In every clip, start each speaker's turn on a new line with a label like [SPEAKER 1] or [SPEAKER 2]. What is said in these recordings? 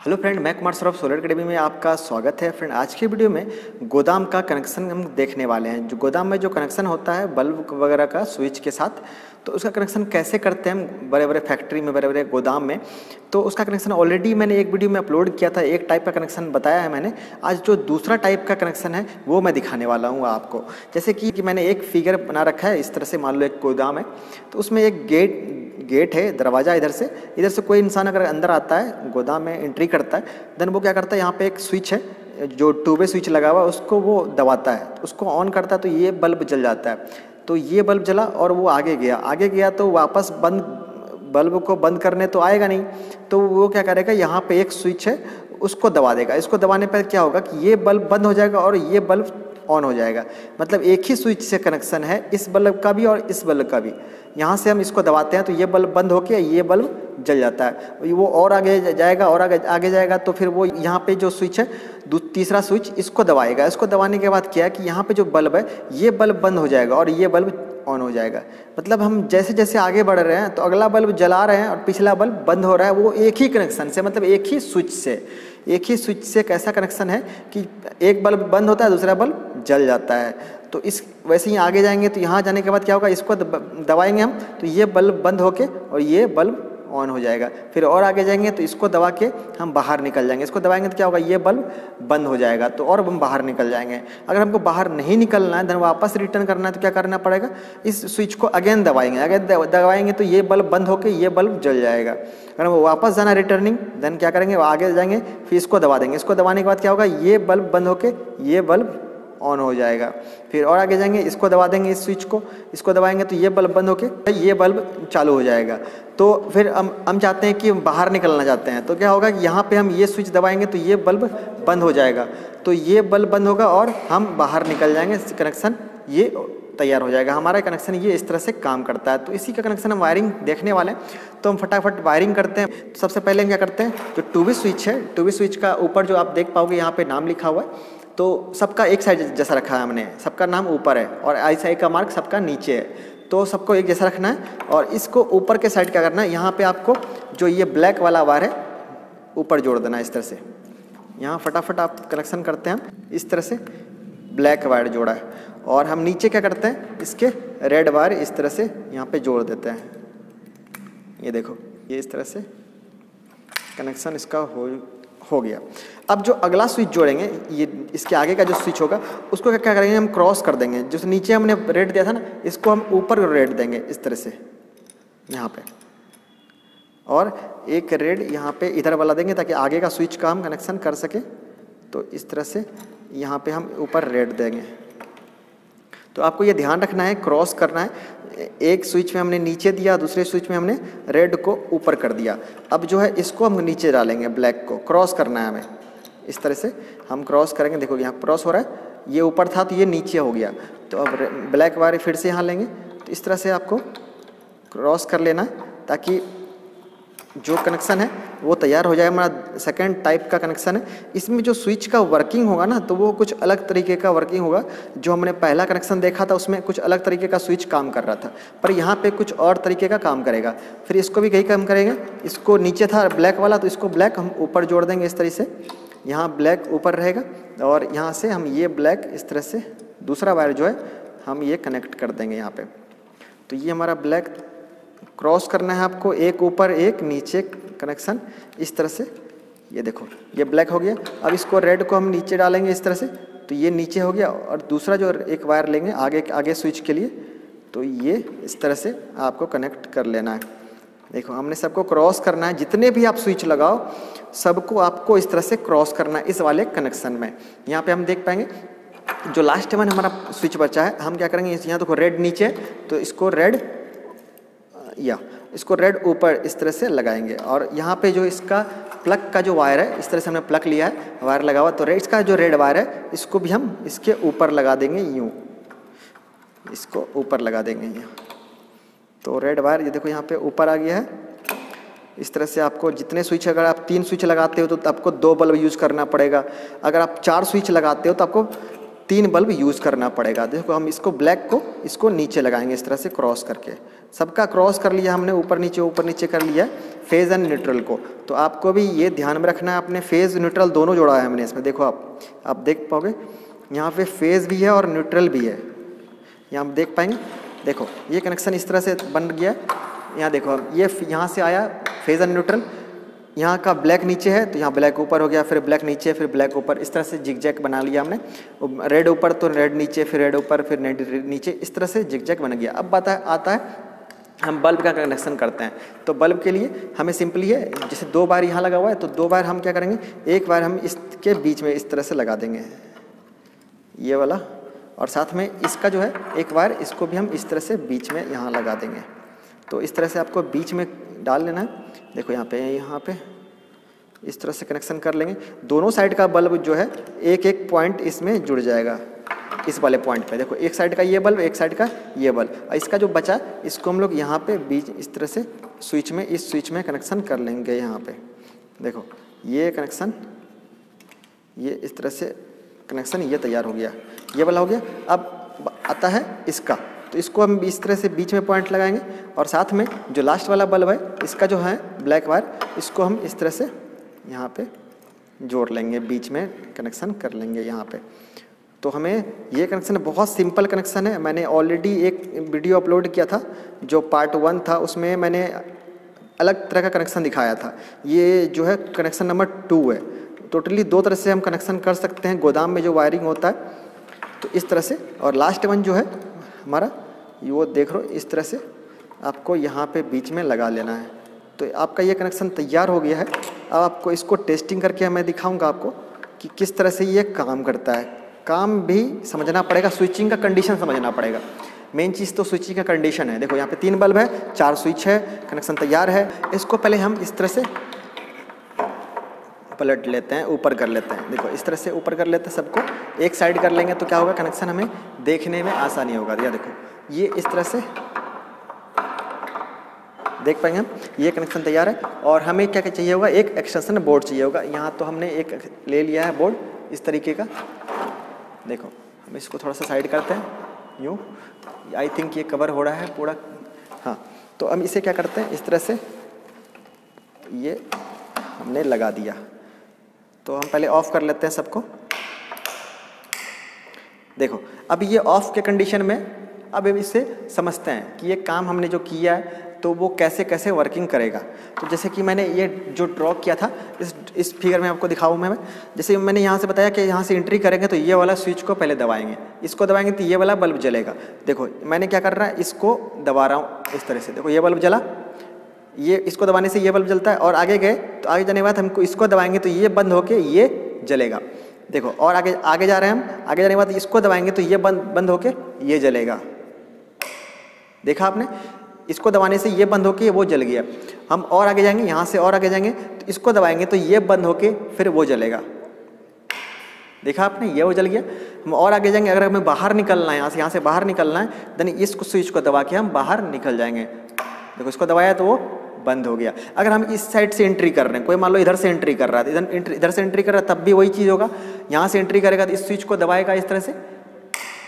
[SPEAKER 1] Hello friend, मैं Kumar Saurabh solar academy में आपका स्वागत है। फ्रेंड, आज की वीडियो में गोदाम का कनेक्शन हम देखने वाले हैं। जो गोदाम में जो कनेक्शन होता है बल्ब वगैरह का स्विच के साथ, तो उसका कनेक्शन कैसे करते हैं हम बड़े बड़े फैक्ट्री में, बड़े बड़े गोदाम में। तो उसका कनेक्शन ऑलरेडी मैंने एक वीडियो में अपलोड किया था। एक टाइप का कनेक्शन बताया है मैंने। आज जो दूसरा टाइप का कनेक्शन है वो मैं दिखाने वाला हूँ आपको। जैसे कि मैंने एक फिगर बना रखा है इस तरह से। मान लो एक गोदाम है, तो उसमें एक गेट है, दरवाज़ा। इधर से कोई इंसान अगर अंदर आता है, गोदाम में एंट्री करता है, देन वो क्या करता है, यहाँ पे एक स्विच है जो 2 वे स्विच लगा हुआ है, उसको वो दबाता है, उसको ऑन करता है तो ये बल्ब जल जाता है। तो ये बल्ब जला और वो आगे गया तो वापस बल्ब को बंद करने तो आएगा नहीं। तो वो क्या करेगा, यहाँ पे एक स्विच है उसको दबा देगा। इसको दबाने पर क्या होगा कि ये बल्ब बंद हो जाएगा और ये बल्ब ऑन हो जाएगा। मतलब एक ही स्विच से कनेक्शन है, इस बल्ब का भी और इस बल्ब का भी। यहाँ से हम इसको दबाते हैं तो ये बल्ब बंद होके ये बल्ब जल जाता है। वो और आगे जाएगा और आगे जाएगा तो फिर वो यहाँ पे जो स्विच है, तीसरा स्विच, इसको दबाएगा। इसको दबाने के बाद क्या है कि यहाँ पे जो बल्ब है ये बल्ब बंद हो जाएगा और ये बल्ब ऑन हो जाएगा। मतलब हम जैसे जैसे आगे बढ़ रहे हैं तो अगला बल्ब जला रहे हैं और पिछला बल्ब बंद हो रहा है, वो एक ही कनेक्शन से, मतलब एक ही स्विच से कैसा कनेक्शन है कि एक बल्ब बंद होता है, दूसरा बल्ब जल जाता है। तो इस वैसे ही आगे जाएंगे तो यहाँ जाने के बाद क्या होगा, इसको दबाएंगे हम तो ये बल्ब बंद होके और ये बल्ब ऑन हो जाएगा। फिर और आगे जाएंगे तो इसको दबा के हम बाहर निकल जाएंगे। इसको दबाएंगे तो क्या होगा, ये बल्ब बंद हो जाएगा तो और हम बाहर निकल जाएंगे। अगर हमको बाहर नहीं निकलना है, देन वापस रिटर्न करना है तो क्या करना पड़ेगा, इस स्विच को अगेन दबाएंगे तो ये बल्ब बंद होके ये बल्ब जल जाएगा। अगर हम वापस जाना रिटर्निंग, देन क्या करेंगे, आगे जाएंगे फिर इसको दबा देंगे। इसको दबाने के बाद क्या होगा, ये बल्ब बंद होके ये बल्ब ऑन हो जाएगा। फिर और आगे जाएंगे, इसको दबा देंगे, इस स्विच को, इसको दबाएंगे तो ये बल्ब बंद होके ये बल्ब चालू हो जाएगा। तो फिर हम चाहते हैं कि बाहर निकलना चाहते हैं तो क्या होगा कि यहाँ पे हम ये स्विच दबाएंगे तो ये बल्ब बंद हो जाएगा। तो ये बल्ब बंद होगा और हम बाहर निकल जाएंगे। कनेक्शन ये तैयार हो जाएगा। हमारा कनेक्शन ये इस तरह से काम करता है। तो इसी का कनेक्शन हम वायरिंग देखने वाले हैं, तो हम फटाफट वायरिंग करते हैं। तो सबसे पहले हम क्या करते हैं, जो 2 वे स्विच है, 2 वे स्विच का ऊपर जो आप देख पाओगे यहाँ पे नाम लिखा हुआ है, तो सबका एक साइड जैसा रखा है हमने। सबका नाम ऊपर है और आई साइड का मार्क सबका नीचे है, तो सबको एक जैसा रखना है। और इसको ऊपर के साइड क्या करना है, यहाँ पे आपको जो ये ब्लैक वाला वायर है ऊपर जोड़ देना है इस तरह से। यहाँ फटाफट आप कनेक्शन करते हैं, इस तरह से ब्लैक वायर जोड़ा है। और हम नीचे क्या करते हैं, इसके रेड वायर इस तरह से यहाँ पे जोड़ देते हैं। ये देखो, ये इस तरह से कनेक्शन इसका हो गया। अब जो अगला स्विच जोड़ेंगे, ये इसके आगे का जो स्विच होगा उसको क्या करेंगे, हम क्रॉस कर देंगे। जो नीचे हमने रेड दिया था ना, इसको हम ऊपर रेड देंगे इस तरह से यहाँ पे, और एक रेड यहाँ पे इधर वाला देंगे ताकि आगे का स्विच का हम कनेक्शन कर सके। तो इस तरह से यहाँ पे हम ऊपर रेड देंगे। तो आपको ये ध्यान रखना है, क्रॉस करना है। एक स्विच में हमने नीचे दिया, दूसरे स्विच में हमने रेड को ऊपर कर दिया। अब जो है इसको हम नीचे डालेंगे, ब्लैक को क्रॉस करना है हमें। इस तरह से हम क्रॉस करेंगे। देखो यहाँ क्रॉस हो रहा है, ये ऊपर था तो ये नीचे हो गया। तो अब ब्लैक वायर फिर से यहाँ लेंगे। तो इस तरह से आपको क्रॉस कर लेना है ताकि जो कनेक्शन है वो तैयार हो जाए। हमारा सेकंड टाइप का कनेक्शन है। इसमें जो स्विच का वर्किंग होगा ना, तो वो कुछ अलग तरीके का वर्किंग होगा। जो हमने पहला कनेक्शन देखा था उसमें कुछ अलग तरीके का स्विच काम कर रहा था, पर यहाँ पे कुछ और तरीके का काम करेगा। फिर इसको भी यही काम करेंगे। इसको नीचे था ब्लैक वाला, तो इसको ब्लैक हम ऊपर जोड़ देंगे इस तरह से। यहाँ ब्लैक ऊपर रहेगा और यहाँ से हम ये ब्लैक इस तरह से दूसरा वायर जो है हम ये कनेक्ट कर देंगे यहाँ पे। तो ये हमारा ब्लैक क्रॉस करना है आपको, एक ऊपर एक नीचे कनेक्शन इस तरह से। ये देखो, ये ब्लैक हो गया। अब इसको रेड को हम नीचे डालेंगे इस तरह से, तो ये नीचे हो गया। और दूसरा जो एक वायर लेंगे आगे स्विच के लिए, तो ये इस तरह से आपको कनेक्ट कर लेना है। देखो, हमने सबको क्रॉस करना है। जितने भी आप स्विच लगाओ सबको आपको इस तरह से क्रॉस करना है इस वाले कनेक्शन में। यहाँ पे हम देख पाएंगे जो लास्ट में हमारा स्विच बचा है, हम क्या करेंगे, यहाँ देखो रेड नीचे, तो इसको रेड ऊपर इस तरह से लगाएंगे। और यहाँ पे जो इसका प्लग का जो वायर है, इस तरह से हमने प्लग लिया है, वायर लगा हुआ। तो रेड का जो रेड वायर है इसको भी हम इसके ऊपर लगा देंगे, यूँ इसको ऊपर लगा देंगे यहाँ। तो रेड वायर ये देखो यहाँ पे ऊपर आ गया है। इस तरह से आपको जितने स्विच, अगर आप 3 स्विच लगाते हो तो आपको 2 बल्ब यूज़ करना पड़ेगा। अगर आप 4 स्विच लगाते हो तो आपको 3 बल्ब यूज़ करना पड़ेगा। देखो हम इसको ब्लैक को इसको नीचे लगाएंगे इस तरह से क्रॉस करके, सबका क्रॉस कर लिया हमने, ऊपर नीचे कर लिया फेज़ एंड न्यूट्रल को। तो आपको भी ये ध्यान में रखना है, आपने फेज़ न्यूट्रल दोनों जोड़ा है हमने इसमें। देखो आप देख पाओगे यहाँ पे फेज़ भी है और न्यूट्रल भी है, यहाँ आप देख पाएंगे। देखो ये कनेक्शन इस तरह से बन गया। यहाँ देखो ये यहाँ से आया फेज़ एंड न्यूट्रल, यहाँ का ब्लैक नीचे है तो यहाँ ब्लैक ऊपर हो गया, फिर ब्लैक नीचे, फिर ब्लैक ऊपर, इस तरह से जिगजैग बना लिया हमने। रेड ऊपर तो रेड नीचे, फिर रेड ऊपर, फिर रेड नीचे, इस तरह से जिगजैग बन गया। अब आता है हम बल्ब का कनेक्शन करते हैं। तो बल्ब के लिए हमें सिंपली है, जैसे 2 बार यहाँ लगा हुआ है तो 2 बार हम क्या करेंगे, एक बार हम इसके बीच में इस तरह से लगा देंगे ये वाला, और साथ में इसका जो है एक बार इसको भी हम इस तरह से बीच में यहाँ लगा देंगे। तो इस तरह से आपको बीच में डाल लेना है। देखो यहाँ पे इस तरह से कनेक्शन कर लेंगे। दोनों साइड का बल्ब जो है एक एक पॉइंट इसमें जुड़ जाएगा, इस वाले पॉइंट पे। देखो एक साइड का ये बल्ब, एक साइड का ये बल्ब, इसका जो बचा इसको हम लोग यहाँ पे बीच इस तरह से स्विच में, इस स्विच में कनेक्शन कर लेंगे। यहाँ पे देखो ये कनेक्शन, ये इस तरह से कनेक्शन ये तैयार हो गया, ये वाला हो गया। अब आता है इसका, तो इसको हम इस तरह से बीच में पॉइंट लगाएंगे, और साथ में जो लास्ट वाला बल्ब है इसका जो है ब्लैक वायर, इसको हम इस तरह से यहाँ पे जोड़ लेंगे, बीच में कनेक्शन कर लेंगे यहाँ पे। तो हमें ये कनेक्शन बहुत सिंपल कनेक्शन है। मैंने ऑलरेडी एक वीडियो अपलोड किया था जो पार्ट 1 था, उसमें मैंने अलग तरह का कनेक्शन दिखाया था। ये जो है कनेक्शन नंबर 2 है। टोटली 2 तरह से हम कनेक्शन कर सकते हैं गोदाम में जो वायरिंग होता है, तो इस तरह से। और लास्ट वन जो है हमारा वो देख लो, इस तरह से आपको यहाँ पे बीच में लगा लेना है। तो आपका ये कनेक्शन तैयार हो गया है। अब आपको इसको टेस्टिंग करके मैं दिखाऊंगा आपको कि किस तरह से ये काम करता है। काम भी समझना पड़ेगा, स्विचिंग का कंडीशन समझना पड़ेगा। मेन चीज़ तो स्विचिंग का कंडीशन है। देखो यहाँ पे 3 बल्ब है, 4 स्विच है, कनेक्शन तैयार है। इसको पहले हम इस तरह से पलट लेते हैं, ऊपर कर लेते हैं। देखो इस तरह से ऊपर कर लेते हैं, सबको एक साइड कर लेंगे तो क्या होगा, कनेक्शन हमें देखने में आसानी होगा। या देखो ये इस तरह से देख पाएंगे हम, ये कनेक्शन तैयार है। और हमें क्या क्या चाहिए होगा, एक एक्सटेंशन बोर्ड चाहिए होगा। यहाँ तो हमने एक ले लिया है बोर्ड इस तरीके का। देखो हम इसको थोड़ा सा साइड करते हैं यूँ, आई थिंक ये कवर हो रहा है पूरा। हाँ, तो हम इसे क्या करते हैं, इस तरह से ये हमने लगा दिया। तो हम पहले ऑफ कर लेते हैं सबको। देखो अब ये ऑफ के कंडीशन में, अब इससे समझते हैं कि ये काम हमने जो किया है तो वो कैसे कैसे वर्किंग करेगा। तो जैसे कि मैंने ये जो ड्रॉ किया था इस फिगर में आपको दिखाऊँ मैं। जैसे मैंने यहाँ से बताया कि यहाँ से एंट्री करेंगे तो ये वाला स्विच को पहले दबाएंगे, इसको दबाएंगे तो ये वाला बल्ब जलेगा। देखो मैंने क्या कर रहा है, इसको दबा रहा हूँ इस तरह से। देखो ये बल्ब जला, ये इसको दबाने से ये बल्ब जलता है। और आगे गए तो आगे जाने के बाद हमको इसको दबाएंगे तो ये बंद होके ये जलेगा। देखो और आगे जा रहे हैं हम, आगे जाने के बाद इसको दबाएंगे तो ये बंद होके ये जलेगा। देखा आपने, इसको दबाने से ये बंद होके वो जल गया। हम और आगे जाएंगे, यहाँ से और आगे जाएंगे तो इसको दबाएंगे तो ये बंद होके फिर वो जलेगा। देखा आपने, ये वो जल गया। हम और आगे जाएंगे, अगर हमें बाहर निकलना है, यहाँ से बाहर निकलना है, देन इस स्विच को दबा के हम बाहर निकल जाएंगे। देखो इसको दबाया तो वो बंद हो गया। अगर हम इस साइड से एंट्री कर रहे हैं, कोई मान लो इधर से एंट्री कर रहा है, इधर से एंट्री कर रहा है, तब भी वही चीज़ होगा। यहाँ से एंट्री करेगा तो इस स्विच को दबाएगा इस तरह से,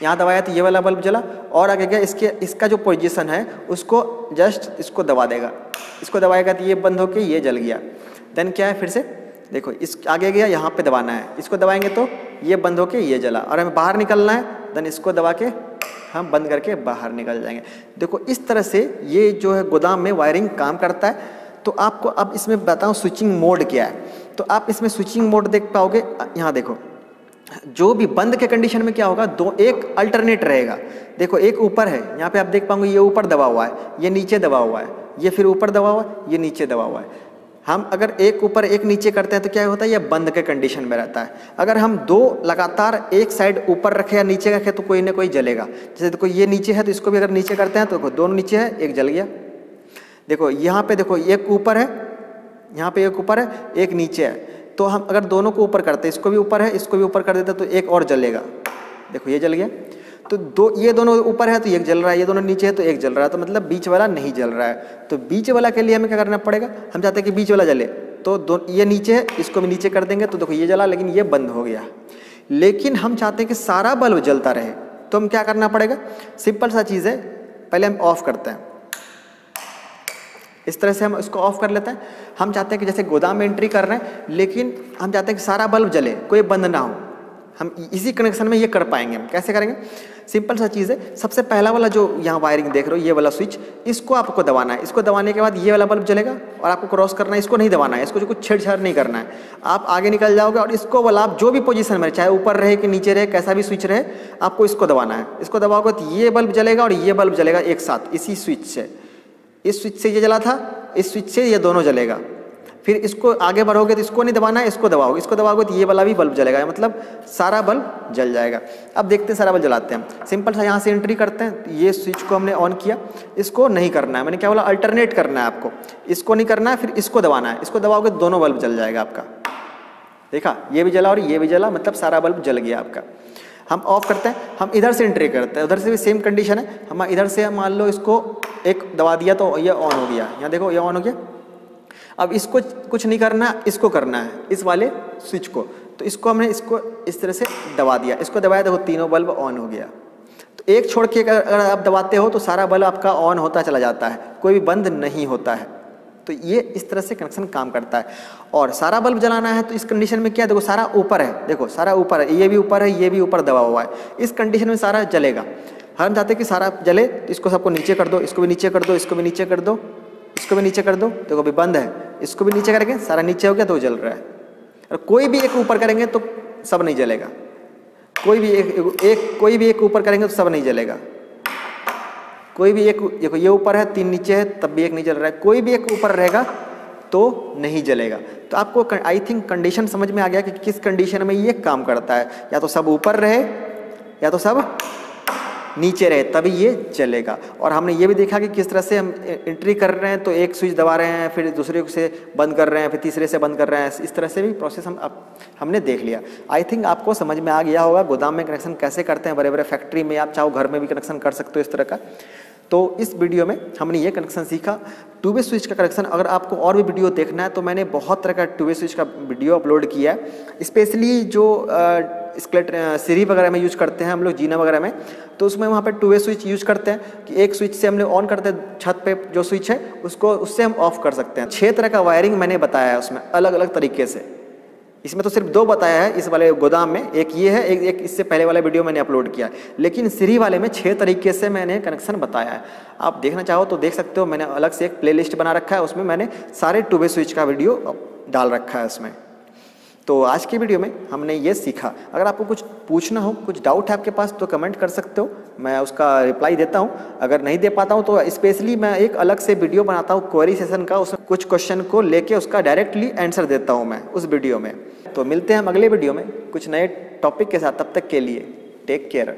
[SPEAKER 1] यहाँ दबाया तो ये वाला बल्ब जला। और आगे गया, इसका जो पोजीशन है उसको जस्ट इसको दबा देगा, इसको दबाएगा तो ये बंद होके ये जल गया। देन क्या है, फिर से देखो इस आगे गया, यहाँ पे दबाना है, इसको दबाएंगे तो ये बंद होके ये जला। और हमें बाहर निकलना है, देन इसको दबा के हम बंद करके बाहर निकल जाएंगे। देखो इस तरह से ये जो है गोदाम में वायरिंग काम करता है। तो आपको अब इसमें बताऊँ स्विचिंग मोड क्या है। तो आप इसमें स्विचिंग मोड देख पाओगे। यहाँ देखो जो भी बंद के कंडीशन में क्या होगा, एक अल्टरनेट रहेगा। देखो एक ऊपर है, यहाँ पे आप देख पाओगे ये ऊपर दबा हुआ है, ये नीचे दबा हुआ है, ये फिर ऊपर दबा हुआ है, ये नीचे दबा हुआ है। हम अगर एक ऊपर एक नीचे करते हैं तो क्या होता है, ये बंद के कंडीशन में रहता है। अगर हम 2 लगातार एक साइड ऊपर रखे या नीचे रखे तो कोई ना कोई जलेगा। जैसे देखो ये नीचे है तो इसको भी अगर नीचे करते हैं तो देखो दोनों नीचे है, एक जल गया। देखो यहाँ पे देखो एक ऊपर है, यहाँ पे एक ऊपर है, एक नीचे है। तो हम अगर दोनों को ऊपर करते हैं, इसको भी ऊपर है, इसको भी ऊपर कर देते तो एक और जलेगा। देखो ये जल गया। तो ये दोनों ऊपर है तो एक जल रहा है, ये दोनों नीचे है तो एक जल रहा है। तो मतलब बीच वाला नहीं जल रहा है। तो बीच वाला के लिए हमें क्या करना पड़ेगा, हम चाहते हैं कि बीच वाला जले तो ये नीचे है, इसको भी नीचे कर देंगे तो देखो ये जला, लेकिन ये बंद हो गया। लेकिन हम चाहते हैं कि सारा बल्ब जलता रहे, तो हम क्या करना पड़ेगा? सिंपल सा चीज़ है, पहले हम ऑफ करते हैं, इस तरह से हम इसको ऑफ कर लेते हैं। हम चाहते हैं कि जैसे गोदाम में एंट्री कर रहे हैं, लेकिन हम चाहते हैं कि सारा बल्ब जले, कोई बंद ना हो। हम इसी कनेक्शन में ये कर पाएंगे। हम कैसे करेंगे? सिंपल सा चीज़ है, सबसे पहला वाला जो यहाँ वायरिंग देख रहे हो, ये वाला स्विच, इसको आपको दबाना है। इसको दबाने के बाद ये वाला बल्ब जलेगा और आपको क्रॉस करना है, इसको नहीं दबाना है, इसको जो कुछ छेड़छाड़ नहीं करना है। आप आगे निकल जाओगे और इसको वाला आप जो भी पोजीशन में, चाहे ऊपर रहे कि नीचे रहे, कैसा भी स्विच रहे, आपको इसको दबाना है। इसको दबाओगे तो ये बल्ब जलेगा और ये बल्ब जलेगा एक साथ, इसी स्विच से। इस स्विच से ये जला था, इस स्विच से ये दोनों जलेगा। फिर इसको आगे बढ़ोगे तो इसको नहीं दबाना है, इसको दबाओगे तो ये वाला भी बल्ब जलेगा, मतलब सारा बल्ब जल जाएगा। अब देखते हैं सारा बल्ब जलाते हैं। सिंपल सा यहाँ से एंट्री करते हैं, ये स्विच को हमने ऑन किया, इसको नहीं करना है, मैंने क्या बोला, अल्टरनेट करना है आपको। इसको नहीं करना है, फिर इसको दबाना है, इसको दबाओगे तो दोनों बल्ब जल जाएगा आपका। देखा, ये भी जला और ये भी जला, मतलब सारा बल्ब जल गया आपका। हम ऑफ करते हैं, हम इधर से एंट्री करते हैं, उधर से भी सेम कंडीशन है। हम इधर से मान लो इसको एक दबा दिया तो ये ऑन हो गया, यहाँ देखो ये ऑन हो गया। अब इसको कुछ नहीं करना, इसको करना है, इस वाले स्विच को। तो इसको हमने इसको इस तरह से दबा दिया, इसको दबाया, देखो तीनों बल्ब ऑन हो गया। तो एक छोड़ के अगर आप दबाते हो तो सारा बल्ब आपका ऑन होता चला जाता है, कोई भी बंद नहीं होता है। तो ये इस तरह से कनेक्शन काम करता है। और सारा बल्ब जलाना है तो इस कंडीशन में क्या, देखो सारा ऊपर है, देखो सारा ऊपर है, ये भी ऊपर है, ये भी ऊपर दबा हुआ है। इस कंडीशन में सारा जलेगा। हम चाहते हैं कि सारा जले, तो इसको सबको नीचे कर दो, इसको भी नीचे कर दो, इसको भी नीचे कर दो, इसको भी नीचे कर दो। देखो अभी बंद है, इसको भी नीचे करेंगे, सारा नीचे हो गया तो जल रहा है। और कोई भी एक ऊपर करेंगे तो सब नहीं जलेगा, कोई भी एक ऊपर करेंगे तो सब नहीं जलेगा। कोई भी एक, देखो ये ऊपर है, 3 नीचे है, तब भी एक नहीं जल रहा है। कोई भी एक ऊपर रहेगा तो नहीं जलेगा। तो आपको आई थिंक कंडीशन समझ में आ गया कि किस कंडीशन में ये काम करता है। या तो सब ऊपर रहे या तो सब नीचे रहे, तभी ये जलेगा। और हमने ये भी देखा कि किस तरह से हम एंट्री कर रहे हैं तो एक स्विच दबा रहे हैं, फिर दूसरे से बंद कर रहे हैं, फिर तीसरे से बंद कर रहे हैं। इस तरह से भी प्रोसेस हमने देख लिया। आई थिंक आपको समझ में आ गया होगा गोदाम में कनेक्शन कैसे करते हैं। बड़े बड़े फैक्ट्री में आप चाहो घर में भी कनेक्शन कर सकते हो इस तरह का। तो इस वीडियो में हमने ये कनेक्शन सीखा, टू वे स्विच का कनेक्शन। अगर आपको और भी वीडियो देखना है तो मैंने बहुत तरह का टू वे स्विच का वीडियो अपलोड किया है। स्पेशली जो सीढ़ी वगैरह में यूज करते हैं हम लोग, जीना वगैरह में, तो उसमें वहाँ पे टू वे स्विच यूज करते हैं कि एक स्विच से हमने ऑन करते हैं, छत पे जो स्विच है उसको, उससे हम ऑफ कर सकते हैं। 6 तरह का वायरिंग मैंने बताया है उसमें अलग अलग तरीके से। इसमें तो सिर्फ 2 बताया है इस वाले गोदाम में, एक ये है, एक इससे पहले वाला वीडियो मैंने अपलोड किया है। लेकिन सीढ़ी वाले में 6 तरीके से मैंने कनेक्शन बताया है। आप देखना चाहो तो देख सकते हो, मैंने अलग से एक प्लेलिस्ट बना रखा है, उसमें मैंने सारे टू वे स्विच का वीडियो डाल रखा है उसमें। तो आज की वीडियो में हमने ये सीखा। अगर आपको कुछ पूछना हो, कुछ डाउट है आपके पास, तो कमेंट कर सकते हो, मैं उसका रिप्लाई देता हूँ। अगर नहीं दे पाता हूँ तो स्पेशली मैं एक अलग से वीडियो बनाता हूँ क्वेरी सेशन का, उसमें कुछ क्वेश्चन को लेके उसका डायरेक्टली आंसर देता हूँ मैं उस वीडियो में। तो मिलते हैं हम अगले वीडियो में कुछ नए टॉपिक के साथ। तब तक के लिए टेक केयर।